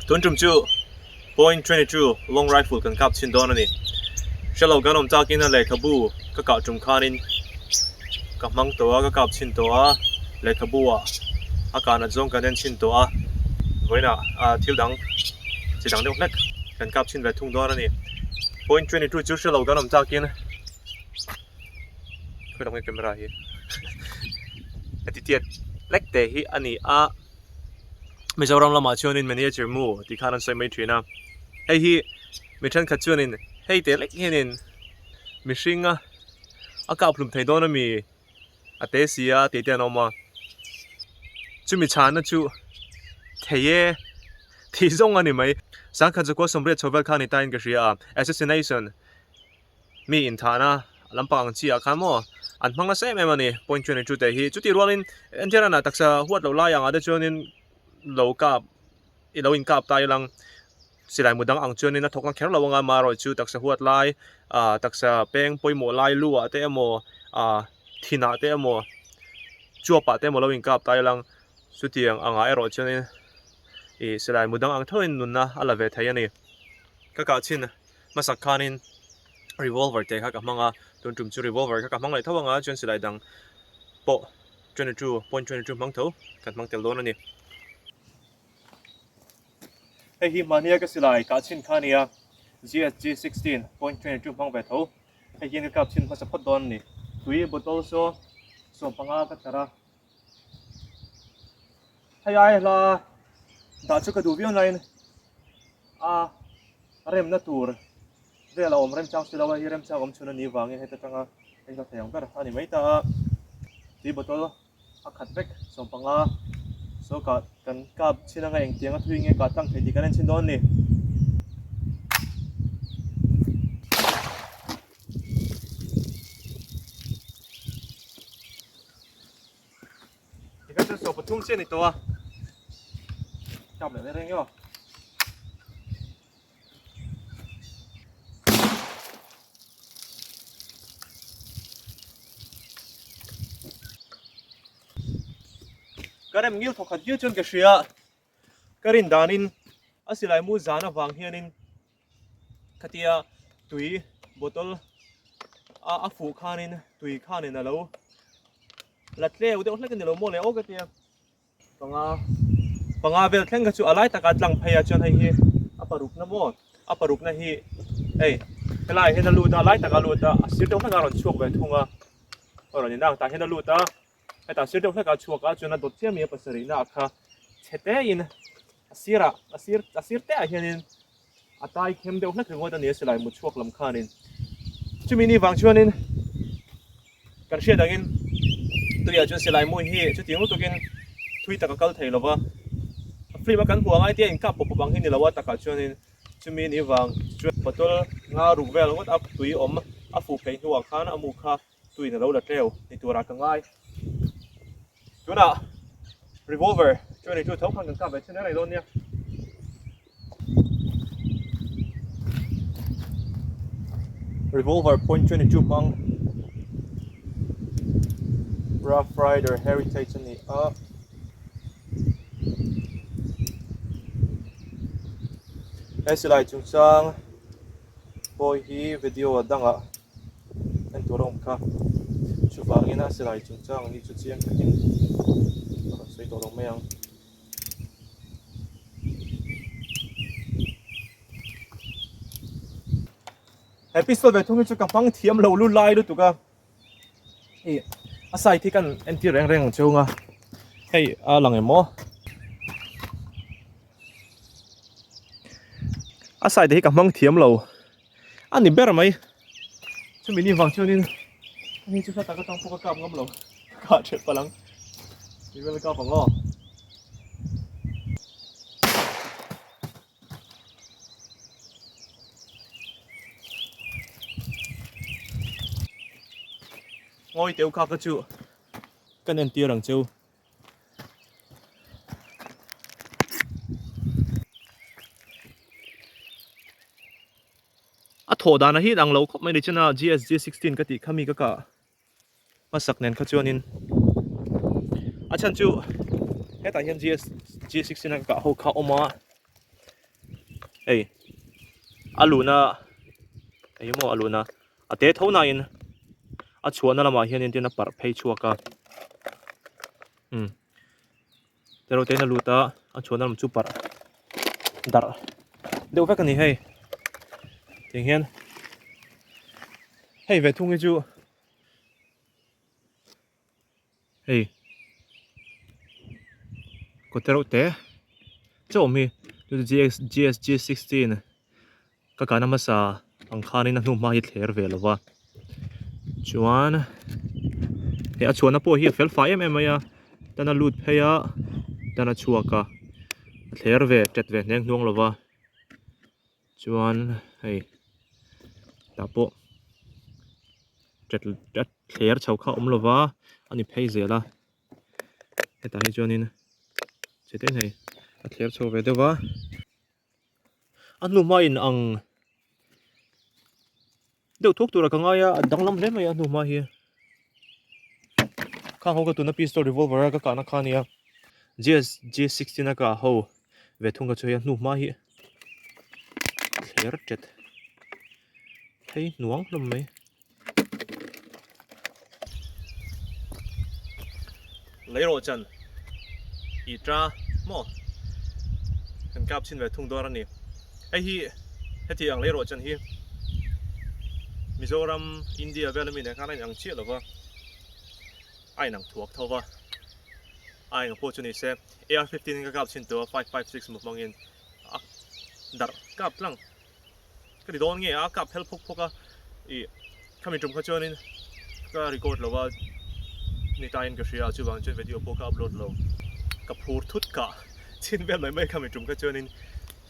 tuần trùm chu point 22 long rifle kan kap chin don ani shalo ganom takin na le khabu ka ka tum khanin ka mang to ka kap chin to a le khabu a akana Zawng kan en chin to a voina a thil dang chi dang deuh hlek kan kap chin ve thung don ani point 22 chu shalo ganom takin khoi dang camera hi atitiat lek te hi ani a Mizoram lama chuanin miniature mu ti khanan soi mai thina hei hi mi than khat chuanin hei te lek hianin mi hringa aka plum thei dona mi ate sia te te noma chumi chana chu theye thi Zawng ani mai sang kha chu ko somre chovel khani tain ka ria assassination mi in thana lampang chi a khamo an hmanga se me mani point 22 te hi chuti rolin Enchhinna na taksa huat lo la yang ada chuanin lo kap i lo in kap tai lang silai mudang ang chuanin na thokna kher lawanga maro chu taksa huat lai taksa peng poimo lai luwa te emo thina te emo chuapa te emo lo in kap tai lang sutiang anga ero chuanin i silai mudang ang thoin nunna ala ve thai ani ka ka chin masak khanin revolver te kha ka manga tun tum chu revolver kha ka mang lai thawanga chuan silai dang po 22.22 mang tho kan mang tel don ani hei hi mania ka silai ka chin khania GSG 16.22 mang ve tho hei hi ka chin phasa phot don ni tui bottle so panga ka tara hei ai la da chu ka du vi online rem na tur ve la om rem chang silawa hi rem chang om chuna ni wangi heta tanga eng ka thayang ber ani mai ta ti bottle a khat vek so panga so ka kan kap chinanga eng tianga thuinge ka tang thei di kan chin don ni cái chân số bật tung trên này to chọc để lên nhá cái này mình thuộc hạt dưa trên cái sữa cái rin đanin asilai mu zana vàng hianin katia tui bottle phụ khanin tui khanin alo latle ude ohlek ni lo mo le o katia panga vel thleng ka chu alai taka tlang phaya chon hei hi aparuk na hi ei helai hena lu ta lai taka lu ta asir to ka ron chuak ve thunga oron ni nang ta hena lu ta eta sir to ka chuak a chuna dot che mi pasari na kha chete in asir te a hianin atai khem de ohlek ringo ta ne silai mu chuak lam khanin chumi ni wang chuanin kan hria dangin tuya chu silai mu hi chu tingu tukin thui taka kal thei lova free ma kan huang ai te in kap pop bang hin lawa taka chuanin chumi ni wang chu bottle nga ruk vel ngot ap tui om a fu pei huwa khan amu kha tui na lo la treo ni tura ka ngai tuna revolver 22 thau khan kan kap ve chen nei don nia revolver .22 mang Rough Rider Heritage ani esilai chungchang boy hi video adanga en torom kha chuwangina esilai chungchang ni chu chiang katin sei torong meang episode ve thungi chu kapang thiam lo lu lai lu tuka e asai thi kan enti reng reng chunga hei a lang emo asai de hi kapang thiam lo ani ber mai chumi ni wang chunin ni chu ta ka tang pu ka kap ngam lo ka che palang ni vel ka pango ngồi tiêu khắc cái chú cái nên tiêu đằng chú thổ đàn hi đằng lâu khóc mấy đi chân na GSG 16 cái tí khami cái cả mà sắc nền khát chuan in chân chú hết tại hiện GSG 16 cái cả hậu khao mà ei aluna ei mo aluna ate thona in a chuan lama hian in tin a par phei chuaka tero te na luta a chuan lam chu par dar deuh vek ani hei ting hian hei ve thung hi chu hei ko tero te chaw mi tu GSG16 ka kana masa ang khani na hnu ma hi thler ve lova chuan he a chuan a po hi fel 5mm ya tana lut pheya tana chuaka thler ve tet ve neng hnuang lova chuan hei ta po tet thler chho kha om lova ani phei zela heta hi chuanin cheten hei a thler chho ve dewa anu ma in ang deuh thuk tura ka ngaya danglam hle mai anu ma hi khang ho ka tuna pistol revolver ka kana khania G16 ka ho ve thung ka choya nu ma hi thler tet hei nuang hlom mai leiro chan i tra mo kan kap chin ve thung dor ani ai hi heti ang leiro chan hi Mizoram India velami ne kana ang chi lova ai nang thuak thova ai ng po chuni se AR-15 ka kap chin to 556 mo mangin dar kap lang ka di don nge a kap help phoka i kami tum kha chonin ka record lova ni tain ka shia chu wang chen video po ka upload lo ka phur thut ka chin vel mai mai kami tum kha chonin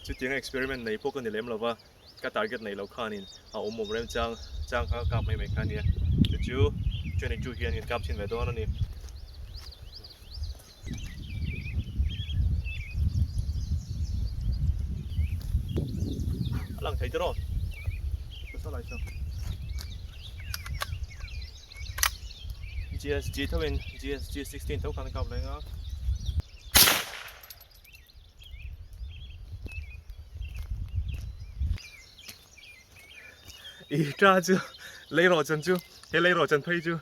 chu ting experiment nei po ka ni lem lova ka target nei lo khanin a om rem chang ka kap mai mai khania chu chuni chu hian in kap chin ve don ani lang thấy rồi sao lại sao GSG thôi bên GSG16 thôi càng cặp này ngó ý ra chưa lấy rồi chân chưa hay lấy rồi chân thấy chưa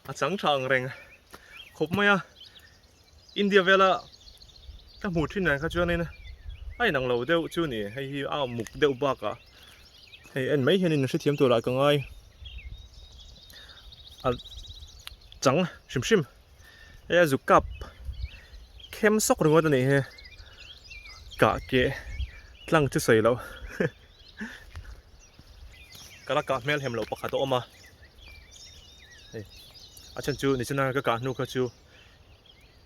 à trắng trắng rèn khúc mày à India về là các mùa thiên này các chuyện này nè ai năng lâu đeo chú nè hay hi ao mục đeo bạc à hay anh mấy hiện sẽ thiếm tôi lại con ai à trắng sim hay giúp cặp kem sóc rồi ngồi này he cả cái lăng chút sấy lâu cái là cả mel hem lâu bạc hạt ôm mà à chân chú này chân nào cái cả nu cái chú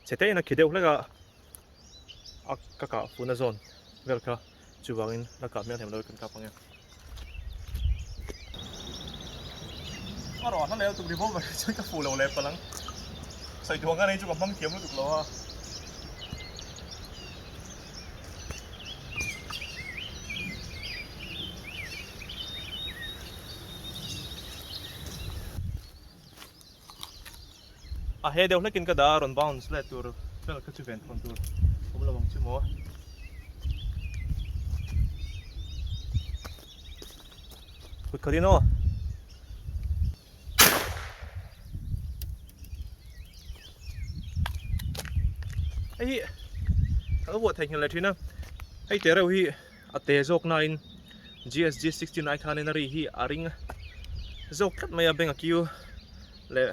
sẽ thấy nó kia đeo lại cả phun zone vel ka chuwangin na ka mel hem lo kan ka panga aro han leo tu revolver chon ka fu lo le palang sai duang anei chu ka mang kiam lo tu lo ha a he deuh lekin ka da ron bounce le tur vel ka chu ven kon tur om lo wang chu mo Kut ka din o. Ay, ano po tayo nila na? Ay, tera hi ate zok na in GSG16 ay kanin na rin hi aring zok kat maya beng akiyo le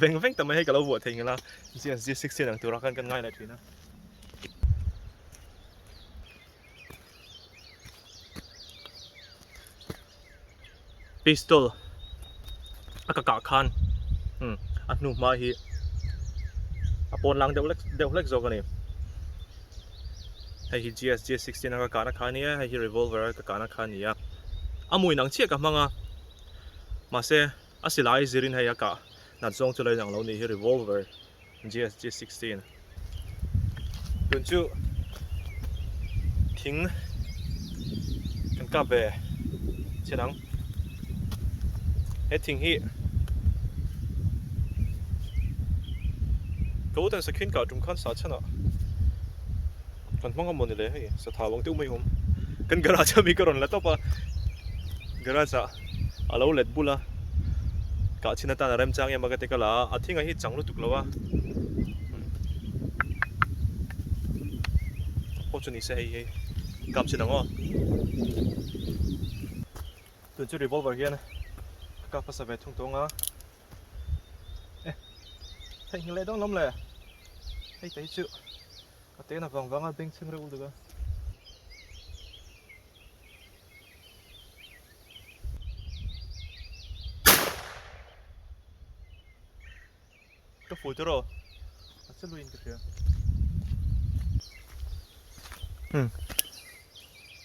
beng tamay hay kalaw po tayo nila GSG16 ang turakan kan ngay na rin na. Pistol akakakan at nu mahi apon lang deuh lek zo kani hay hi GSG16 akakana khania hay hi revolver akakana khania amui nang chia ka manga mase asilai zirin hay aka na zong chulai nang lo ni hi revolver GSG16 tunchu thing kan ka be chenang thing hi cố tình sẽ khiến cả chúng con sợ chứ nào phần mong âm môn này hay sa thảo vong tiêu mấy hôm cần garage mi cái rồi là top à garage à lâu lết bula cả china ta là rem trang em mà cái là à thiên ngay hít chẳng lúc tục lâu à opportunity hay cảm xin ngó tuần trước revolver kia này các phát về thung tung á thấy như lẽ đó lắm lẹ thấy thấy chịu có té là vòng vòng ở bên chân rồi được cái phủi rồi sẽ lui cái kia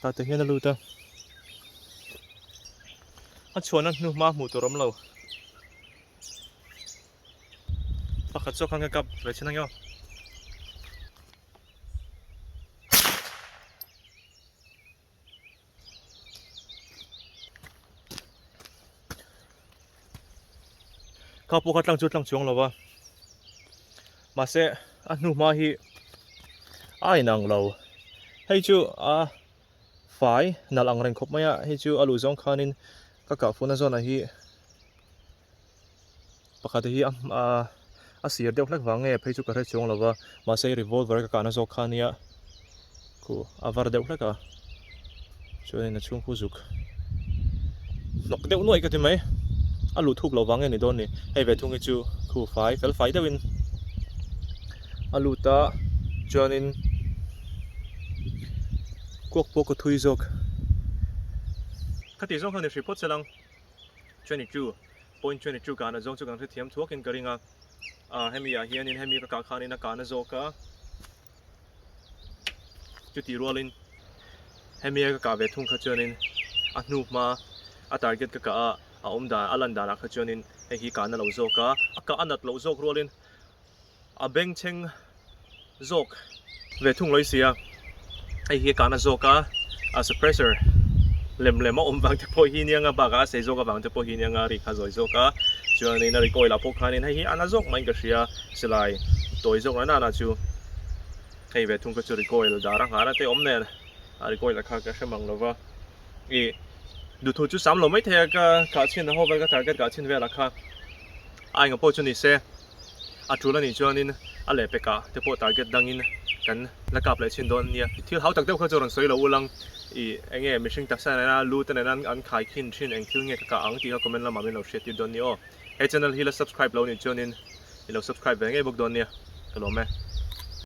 ta tự nhiên là lui ta anh chuồn anh nu ma mù tổ lắm lâu bắt khát cho khang cái cặp về trên anh nhau các bộ khát lăng chút lăng chuông lâu ba mà sẽ anh nu ma hi ai năng lâu hay chú à phải nà lăng rèn khop mày à hay chú alu Zawng khanin các cặp phun azon hi bắt khát hi à xịt đều lắc vàng nghe hay chú cái hết chuông lâu ba mà sẽ revolver các anh Zawng khania cô avar đều lắc à cho nên là chuông khu dục nọc đều nuôi cái gì mấy alu thuốc lâu vàng nghe này đón này hay về thung cái chú khu phải đâu in alu ta cho nên quốc bộ có thui dọc các tỷ Zawng này report selang 22.22 cả na Zawng cho càng thiam thuốc in cái hemi à hiền in hemi các khán in cả na Zawng cả chút tỷ rolling hemi các về thung khát cho nên anu mà target các đà alan đà khát cho nên hi cả na lâu Zawng cả các anat lâu Zawng rolling beng cheng Zawng về thung lối xia hi cả na Zawng cả suppressor lem vang te po hi niang ba ga se zo ga vang te po hi niang ri kha zoi zo ka chu ni na ri koi la po khanin hi ana zok mai ka sia selai toi zok na na chu kai ve thung ka chu ri koi la darang hara te om ne ri koi la kha ka shamang lova e du thu chu sam lo mai the ka chin na ho ba ka target ka chin ve la kha ai nga po chu ni se a chu la ni chu anin a le pe ka te po target dangin kan la kap le chin don nia thil hau tak deuh kha chu ron soi lo ulang anh em mình sinh tác sản na lu tên là anh khai kinh trên anh kêu nghe cả anh thì họ comment là mà mình lâu share thì đón nhau, cái channel hi là subscribe lâu nên cho nên lâu subscribe về nghe bốc đón nha, hello mẹ.